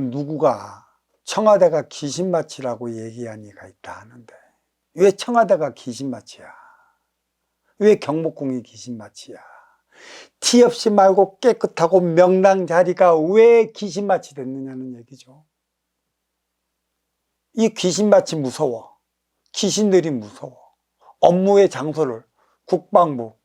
누구가 청와대가 귀신밭이라고 얘기한 이가 있다 하는데, 왜 청와대가 귀신밭이야? 왜 경복궁이 귀신밭이야? 티 없이 말고 깨끗하고 명랑 자리가 왜 귀신밭이 됐느냐는 얘기죠. 이 귀신밭이 무서워. 귀신들이 무서워. 업무의 장소를 국방부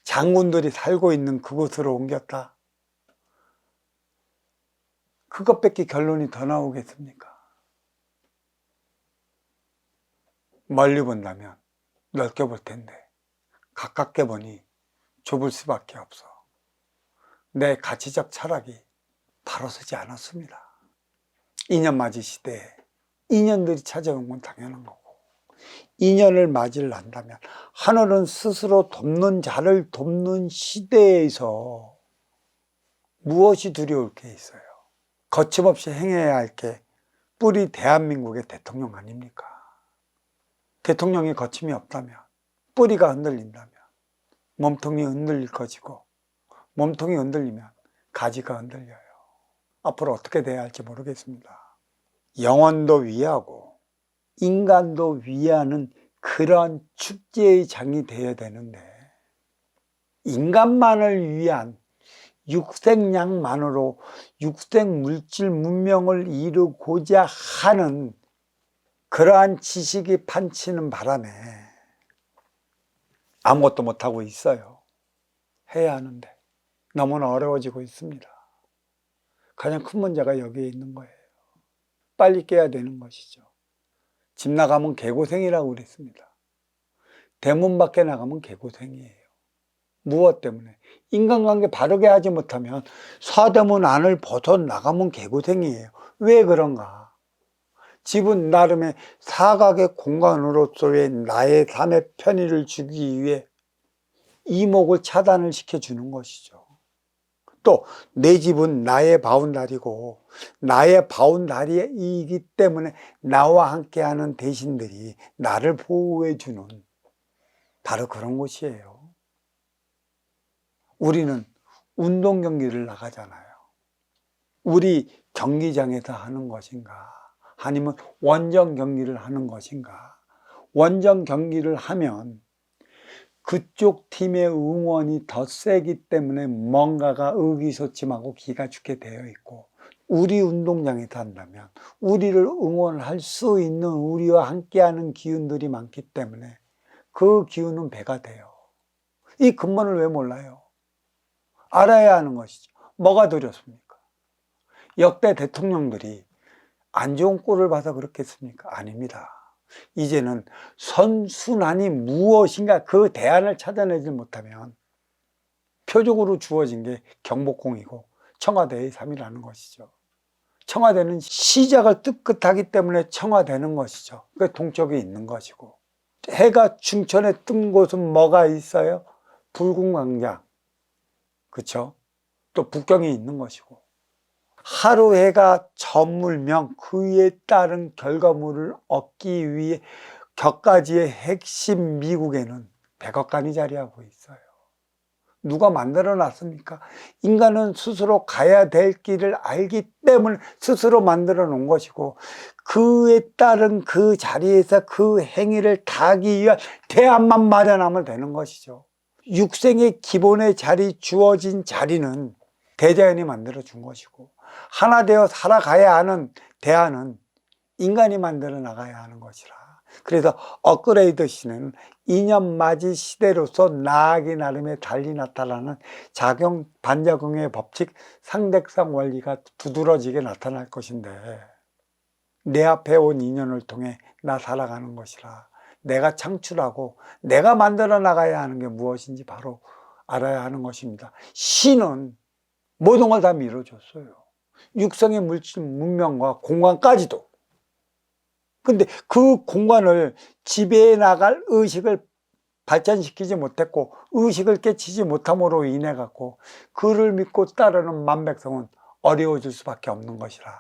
장군들이 살고 있는 그곳으로 옮겼다. 그것밖에 결론이 더 나오겠습니까? 멀리 본다면 넓게 볼 텐데 가깝게 보니 좁을 수밖에 없어. 내 가치적 철학이 바로 서지 않았습니다. 인연맞이 시대에 인연들이 찾아온 건 당연한 거고, 인연을 맞이를 한다면 하늘은 스스로 돕는 자를 돕는 시대에서 무엇이 두려울 게 있어요? 거침없이 행해야 할 게 뿌리 대한민국의 대통령 아닙니까? 대통령이 거침이 없다면, 뿌리가 흔들린다면 몸통이 흔들릴 것이고, 몸통이 흔들리면 가지가 흔들려요. 앞으로 어떻게 돼야 할지 모르겠습니다. 영혼도 위하고 인간도 위하는 그런 축제의 장이 되어야 되는데, 인간만을 위한 육생약만으로 육생 물질 문명을 이루고자 하는 그러한 지식이 판치는 바람에 아무것도 못하고 있어요. 해야 하는데 너무나 어려워지고 있습니다. 가장 큰 문제가 여기에 있는 거예요. 빨리 깨야 되는 것이죠. 집 나가면 개고생이라고 그랬습니다. 대문 밖에 나가면 개고생이에요. 무엇 때문에? 인간관계 바르게 하지 못하면 서대문 안을 벗어나가면 개고생이에요. 왜 그런가? 집은 나름의 사각의 공간으로서의 나의 삶의 편의를 주기 위해 이목을 차단을 시켜주는 것이죠. 또 내 집은 나의 바운다리고, 나의 바운다리이기 때문에 나와 함께하는 대신들이 나를 보호해주는 바로 그런 곳이에요. 우리는 운동 경기를 나가잖아요. 우리 경기장에서 하는 것인가, 아니면 원정 경기를 하는 것인가. 원정 경기를 하면 그쪽 팀의 응원이 더 세기 때문에 뭔가가 의기소침하고 기가 죽게 되어 있고, 우리 운동장에서 한다면 우리를 응원할 수 있는, 우리와 함께하는 기운들이 많기 때문에 그 기운은 배가 돼요. 이 근본을 왜 몰라요? 알아야 하는 것이죠. 뭐가 두렵습니까? 역대 대통령들이 안 좋은 꼴을 봐서 그렇겠습니까? 아닙니다. 이제는 선순환이 무엇인가 그 대안을 찾아내지 못하면 표적으로 주어진 게 경복궁이고 청와대의 삶이라는 것이죠. 청와대는 시작을 뜨끗하기 때문에 청와대는 것이죠. 그 동쪽에 있는 것이고, 해가 중천에 뜬 곳은 뭐가 있어요? 불궁광장, 그렇죠? 또 북경이 있는 것이고, 하루 해가 저물면 그에 따른 결과물을 얻기 위해 격가지의 핵심 미국에는 백악관이 자리하고 있어요. 누가 만들어 놨습니까? 인간은 스스로 가야 될 길을 알기 때문에 스스로 만들어 놓은 것이고, 그에 따른 그 자리에서 그 행위를 다하기 위한 대안만 마련하면 되는 것이죠. 육생의 기본의 자리, 주어진 자리는 대자연이 만들어 준 것이고, 하나 되어 살아가야 하는 대안은 인간이 만들어 나가야 하는 것이라. 그래서 업그레이드 시는 인연맞이 시대로서 나아가기 나름의 달리 나타나는 작용, 반작용의 법칙, 상대성 원리가 두드러지게 나타날 것인데, 내 앞에 온 인연을 통해 나 살아가는 것이라. 내가 창출하고 내가 만들어 나가야 하는 게 무엇인지 바로 알아야 하는 것입니다. 신은 모든 걸 다 밀어줬어요. 육성의 물질 문명과 공간까지도. 근데 그 공간을 지배해 나갈 의식을 발전시키지 못했고, 의식을 깨치지 못함으로 인해 갖고 그를 믿고 따르는 만백성은 어려워질 수밖에 없는 것이라.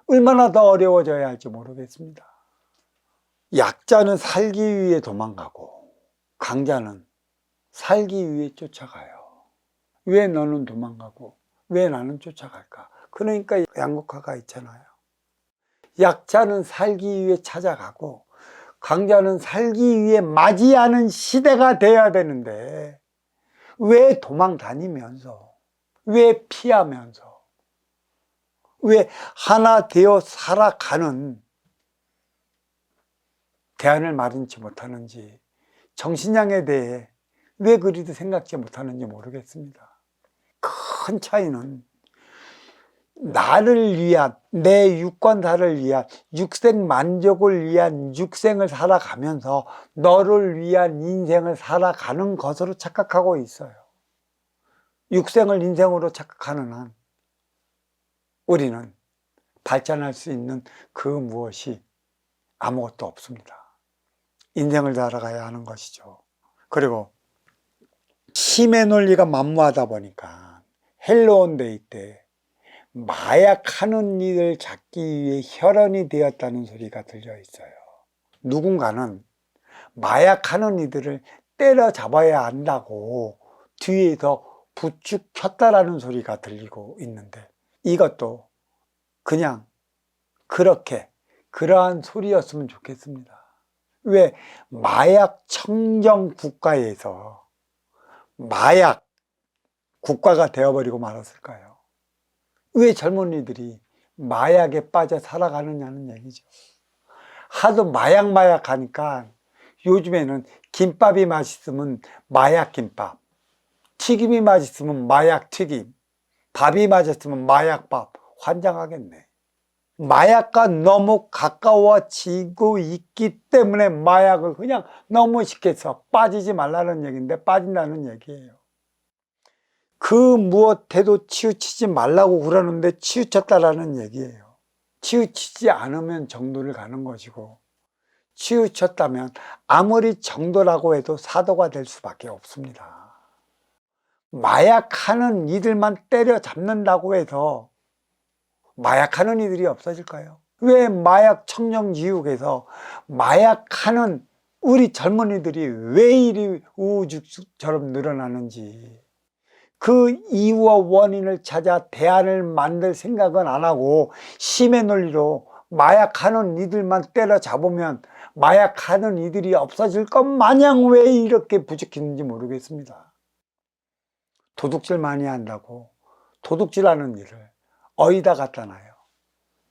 얼마나 더 어려워져야 할지 모르겠습니다. 약자는 살기 위해 도망가고 강자는 살기 위해 쫓아가요. 왜 너는 도망가고 왜 나는 쫓아갈까? 그러니까 양극화가 있잖아요. 약자는 살기 위해 찾아가고 강자는 살기 위해 맞이하는 시대가 돼야 되는데 왜 도망 다니면서, 왜 피하면서, 왜 하나 되어 살아가는 대안을 마련치 못하는지, 정신량에 대해 왜 그리도 생각지 못하는지 모르겠습니다. 큰 차이는 나를 위한, 내 유권사를 위한, 육생 만족을 위한 육생을 살아가면서 너를 위한 인생을 살아가는 것으로 착각하고 있어요. 육생을 인생으로 착각하는 한 우리는 발전할 수 있는 그 무엇이 아무것도 없습니다. 인생을 살아가야 하는 것이죠. 그리고 힘의 논리가 만무하다 보니까 헬로운데이 때 마약하는 이를 잡기 위해 혈연이 되었다는 소리가 들려 있어요. 누군가는 마약하는 이들을 때려잡아야 한다고 뒤에서 부추겼다라는 소리가 들리고 있는데 이것도 그냥 그러한 소리였으면 좋겠습니다. 왜 마약 청정 국가에서 마약 국가가 되어버리고 말았을까요? 왜 젊은이들이 마약에 빠져 살아가느냐는 얘기죠. 하도 마약 하니까 요즘에는 김밥이 맛있으면 마약 김밥, 튀김이 맛있으면 마약 튀김, 밥이 맛있으면 마약 밥. 환장하겠네. 마약과 너무 가까워지고 있기 때문에 마약을 그냥 너무 쉽게 해서 빠지지 말라는 얘기인데 빠진다는 얘기예요. 그 무엇해도 치우치지 말라고 그러는데 치우쳤다라는 얘기예요. 치우치지 않으면 정도를 가는 것이고 치우쳤다면 아무리 정도라고 해도 사도가 될 수밖에 없습니다. 마약하는 이들만 때려잡는다고 해서 마약하는 이들이 없어질까요? 왜 마약 청정지역에서 마약하는 우리 젊은이들이 왜 이리 우후죽순처럼 늘어나는지 그 이유와 원인을 찾아 대안을 만들 생각은 안 하고 힘의 논리로 마약하는 이들만 때려잡으면 마약하는 이들이 없어질 것 마냥 왜 이렇게 부추기는지 모르겠습니다. 도둑질 많이 한다고 도둑질하는 일을 어디다 갖다 놔요?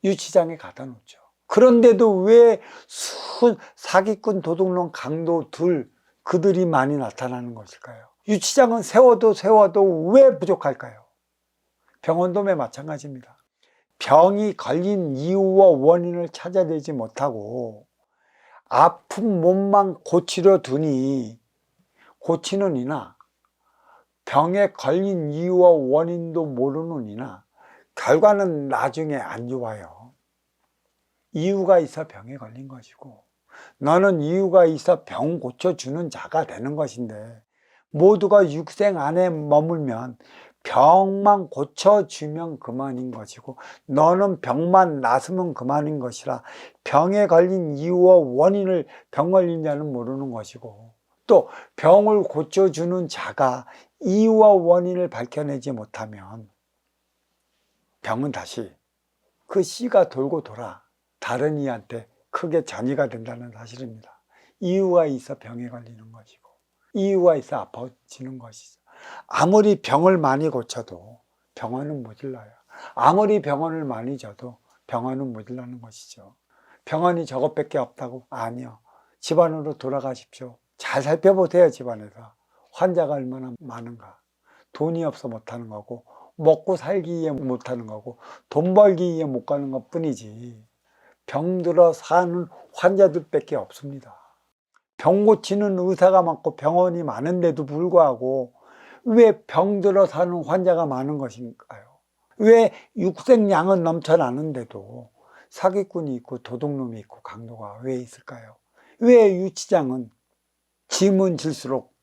유치장에 갖다 놓죠. 그런데도 왜 사기꾼 도둑놈 강도들 그들이 많이 나타나는 것일까요? 유치장은 세워도 왜 부족할까요? 병원도 마찬가지입니다. 병이 걸린 이유와 원인을 찾아내지 못하고 아픈 몸만 고치려 두니 고치는 이나 병에 걸린 이유와 원인도 모르는 이나 결과는 나중에 안 좋아요. 이유가 있어 병에 걸린 것이고 너는 이유가 있어 병 고쳐주는 자가 되는 것인데 모두가 육생 안에 머물면 병만 고쳐주면 그만인 것이고 너는 병만 낫으면 그만인 것이라 병에 걸린 이유와 원인을 병 걸린 자는 모르는 것이고 또 병을 고쳐주는 자가 이유와 원인을 밝혀내지 못하면 병은 다시 그 씨가 돌고 돌아 다른 이한테 크게 전이가 된다는 사실입니다. 이유가 있어 병에 걸리는 것이고 이유가 있어 아파지는 것이죠. 아무리 병을 많이 고쳐도 병원은 모질라요. 아무리 병원을 많이 줘도 병원은 모질라는 것이죠. 병원이 저것밖에 없다고? 아니요. 집안으로 돌아가십시오. 잘 살펴보세요. 집안에서 환자가 얼마나 많은가. 돈이 없어 못하는 거고 먹고 살기 위해 못하는 거고 돈 벌기 위해 못 가는 것 뿐이지 병들어 사는 환자들밖에 없습니다. 병 고치는 의사가 많고 병원이 많은데도 불구하고 왜 병들어 사는 환자가 많은 것인가요? 왜 육생량은 넘쳐나는데도 사기꾼이 있고 도둑놈이 있고 강도가 왜 있을까요? 왜 유치장은 지면 질수록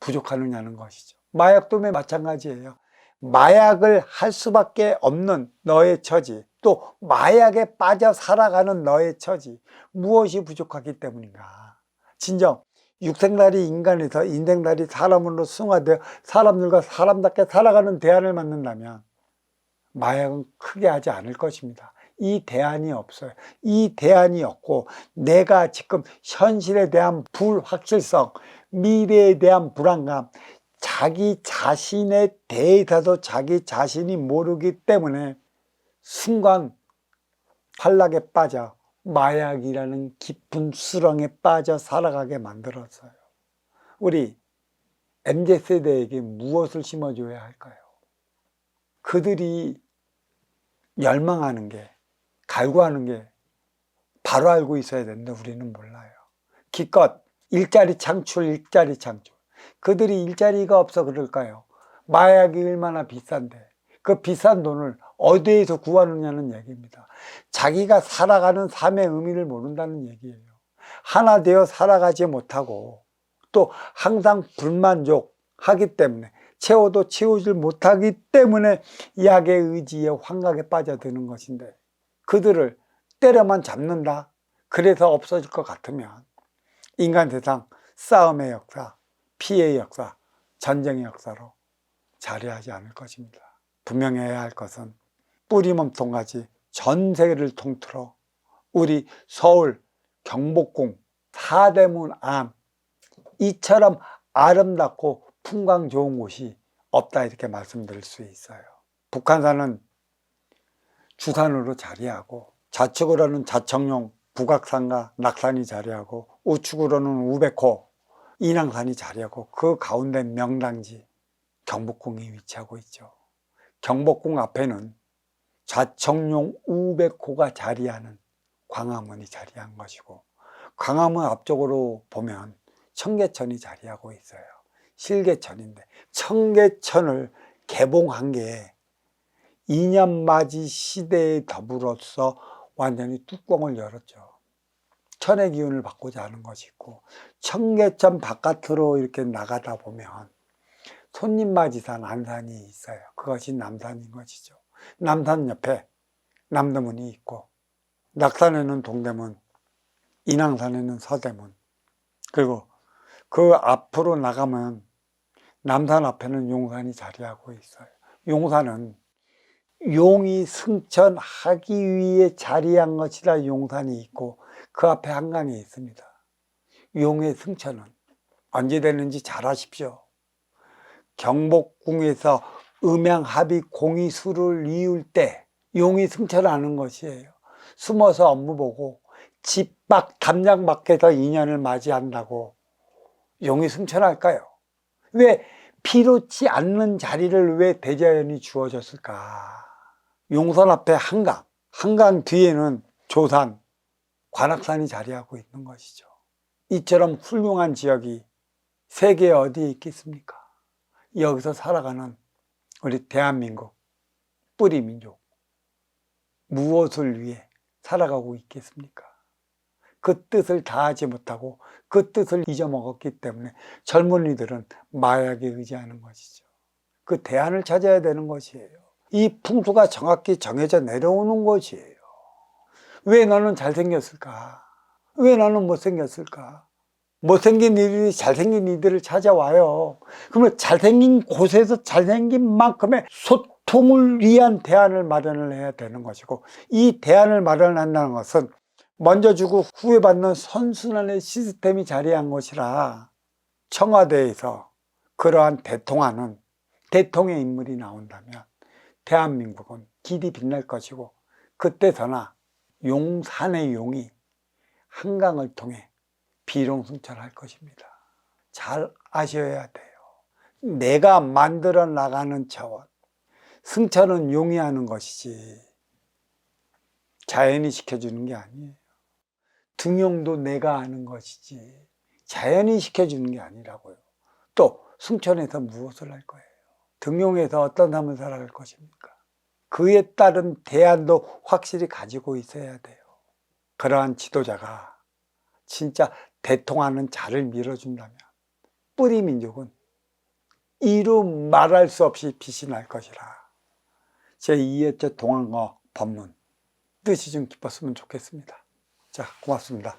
부족하느냐는 것이죠. 마약도 마찬가지예요. 마약을 할 수밖에 없는 너의 처지, 또 마약에 빠져 살아가는 너의 처지, 무엇이 부족하기 때문인가? 진정 육생달이 인간에서 인생달이 사람으로 승화되어 사람들과 사람답게 살아가는 대안을 만든다면 마약은 크게 하지 않을 것입니다. 이 대안이 없어요. 이 대안이 없고 내가 지금 현실에 대한 불확실성, 미래에 대한 불안감, 자기 자신에 대해서도 자기 자신이 모르기 때문에 순간 탈락에 빠져 마약이라는 깊은 수렁에 빠져 살아가게 만들었어요. 우리 MZ세대에게 무엇을 심어줘야 할까요? 그들이 열망하는 게, 갈구하는 게 바로 알고 있어야 되는데 우리는 몰라요. 기껏 일자리 창출. 그들이 일자리가 없어 그럴까요? 마약이 얼마나 비싼데 그 비싼 돈을 어디에서 구하느냐는 얘기입니다. 자기가 살아가는 삶의 의미를 모른다는 얘기예요. 하나 되어 살아가지 못하고 또 항상 불만족하기 때문에 채워도 채우질 못하기 때문에 약의 의지에 환각에 빠져드는 것인데 그들을 때려만 잡는다? 그래서 없어질 것 같으면 인간 세상 싸움의 역사, 피해의 역사, 전쟁의 역사로 자리하지 않을 것입니다. 분명해야 할 것은 뿌리몸통까지 전 세계를 통틀어 우리 서울, 경복궁, 사대문 암 이처럼 아름답고 풍광 좋은 곳이 없다 이렇게 말씀드릴 수 있어요. 북한산은 주산으로 자리하고 좌측으로는 자청룡, 북악산과 낙산이 자리하고 우측으로는 우백호, 인왕산이 자리하고 그 가운데 명당지 경복궁이 위치하고 있죠. 경복궁 앞에는 좌청룡, 우백호가 자리하는 광화문이 자리한 것이고 광화문 앞쪽으로 보면 청계천이 자리하고 있어요. 실개천인데 청계천을 개봉한 게 이념맞이 시대에 더불어서 완전히 뚜껑을 열었죠. 천의 기운을 받고자 하는 것이 있고 청계천 바깥으로 이렇게 나가다 보면 손님맞이산 안산이 있어요. 그것이 남산인 것이죠. 남산 옆에 남대문이 있고 낙산에는 동대문, 인왕산에는 서대문, 그리고 그 앞으로 나가면 남산 앞에는 용산이 자리하고 있어요. 용산은 용이 승천하기 위해 자리한 것이라 용산이 있고 그 앞에 한강이 있습니다. 용의 승천은 언제 되는지 잘 아십시오. 경복궁에서 음양합의 공의수를 이을 때 용이 승천하는 것이에요. 숨어서 업무 보고 집 밖 담장 밖에서 인연을 맞이한다고 용이 승천할까요? 왜 필요치 않는 자리를 왜 대자연이 주어졌을까? 용산 앞에 한강, 한강 뒤에는 조산, 관악산이 자리하고 있는 것이죠. 이처럼 훌륭한 지역이 세계 어디에 있겠습니까? 여기서 살아가는 우리 대한민국 뿌리 민족 무엇을 위해 살아가고 있겠습니까? 그 뜻을 다하지 못하고 그 뜻을 잊어먹었기 때문에 젊은이들은 마약에 의지하는 것이죠. 그 대안을 찾아야 되는 것이에요. 이 풍수가 정확히 정해져 내려오는 것이에요. 왜 너는 잘생겼을까? 왜 너는 못생겼을까? 못생긴 이들이 잘생긴 이들을 찾아와요. 그러면 잘생긴 곳에서 잘생긴 만큼의 소통을 위한 대안을 마련을 해야 되는 것이고 이 대안을 마련한다는 것은 먼저 주고 후회 받는 선순환의 시스템이 자리한 것이라 청와대에서 그러한 대통하는 대통의 인물이 나온다면 대한민국은 길이 빛날 것이고 그때서나 용산의 용이 한강을 통해 비룡승천할 것입니다. 잘 아셔야 돼요. 내가 만들어 나가는 차원, 승천은 용이 하는 것이지 자연이 시켜주는 게 아니에요. 등용도 내가 하는 것이지 자연이 시켜주는 게 아니라고요. 또 승천에서 무엇을 할 거예요? 등용에서 어떤 삶을 살아갈 것입니까? 그에 따른 대안도 확실히 가지고 있어야 돼요. 그러한 지도자가 진짜 대통하는 자를 밀어준다면 뿌리 민족은 이루 말할 수 없이 빛이 날 것이라. 제2회째 동안어 법문 뜻이 좀 깊었으면 좋겠습니다. 자, 고맙습니다.